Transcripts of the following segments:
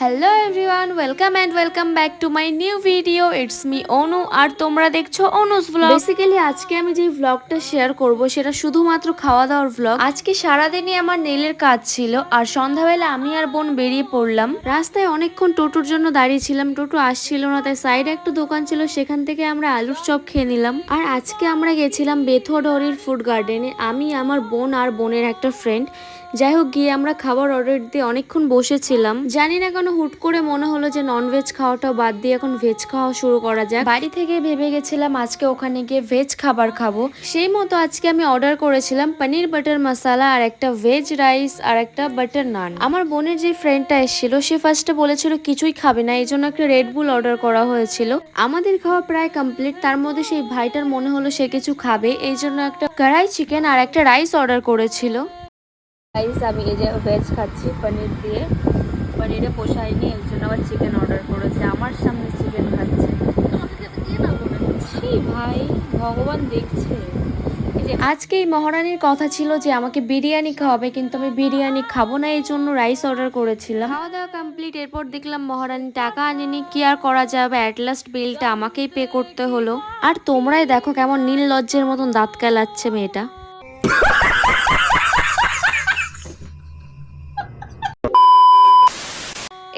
Hello everyone, welcome back to my new video. It's me Anu, আর তোমরা দেখছো অনুস blog. Basically আজকে আমি যে ব্লগটা শেয়ার করব সেটা শুধুমাত্র খাওয়া দাওয়ার ব্লগ। আজকে সারাদিনই আমার নেলের কাজ ছিল, আর সন্ধ্যাবেলা আমি আর বোন বেরিয়ে পড়লাম। রাস্তায় অনেকক্ষণ টোটোর জন্য দাঁড়িয়েছিলাম, টোটো আসছিল না, তাই সাইডে একটা দোকান ছিল, সেখান থেকে আমরা আলুর চপ খেয়ে নিলাম। আর আজকে আমরা গেছিলাম বেথুয়াডরির ফুড গার্ডেনে, আমি, আমার বোন আর বোনের একটা ফ্রেন্ড। যাই হোক, গিয়ে আমরা খাবার অর্ডার দিয়ে অনেকক্ষণ বসেছিলাম। জানি না কেন হুট করে মনে হলো যে ননভেজ খাওয়াটাও বাদ দিয়ে এখন ভেজ খাওয়া শুরু করা যাক। বাড়ি থেকে ভেবে গেছিলাম আজকে ওখানে গিয়ে ভেজ খাবার খাবো, সেই মতো আজকে আমি অর্ডার করেছিলাম পনির বাটার মশালা আর একটা ভেজ রাইস আর একটা বাটার নান। আমার বোনের যে ফ্রেন্ডটা এসেছিল সে ফার্স্টে বলেছিল কিছুই খাবে না, এই জন্য একটা রেড বুল অর্ডার করা হয়েছিল। আমাদের খাওয়া প্রায় কমপ্লিট, তার মধ্যে সেই ভাইটার মনে হলো সে কিছু খাবে, এই জন্য একটা কড়াই চিকেন আর একটা রাইস অর্ডার করেছিল। গাইস, আমি এই যে ভেজ খাচ্ছি পনির দিয়ে, পনিরে পোষায়নি, এর জন্য আবার চিকেন অর্ডার করেছে, আমার সামনে চিকেন খাচ্ছে। ছি ভাই, ভগবান দেখছে। আজকে এই মহারানীর কথা ছিল যে আমাকে বিরিয়ানি খাওয়াবে, কিন্তু আমি বিরিয়ানি খাবো না, এই জন্য রাইস অর্ডার করেছিলাম। খাওয়া দাওয়া কমপ্লিট, এরপর দেখলাম মহারানী টাকা আনেনি, কি আর করা যাবে, অ্যাট লাস্ট বিলটা আমাকেই পে করতে হলো। আর তোমরাই দেখো কেমন নীল লজ্জের মতন দাঁত কেলাচ্ছে মেয়েটা।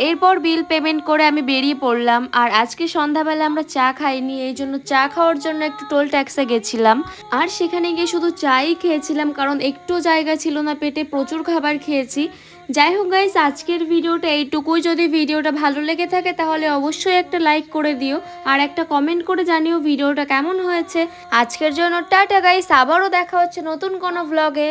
এরপর বিল পেমেন্ট করে আমি বেরিয়ে পড়লাম। আর আজকে সন্ধ্যাবেলা আমরা চা খাইনি, এই জন্য চা খাওয়ার জন্য একটু টোল ট্যাক্সে গেছিলাম। আর সেখানে গিয়ে শুধু চাই খেয়েছিলাম, কারণ একটু জায়গা ছিল না পেটে, প্রচুর খাবার খেয়েছি। যাই হোক গাইস, আজকের ভিডিওটা এইটুকুই। যদি ভিডিওটা ভালো লেগে থাকে তাহলে অবশ্যই একটা লাইক করে দিও, আর একটা কমেন্ট করে জানিও ভিডিওটা কেমন হয়েছে। আজকের জন্য টাটা গাইস, আবারও দেখা হচ্ছে নতুন কোনো ভ্লগে।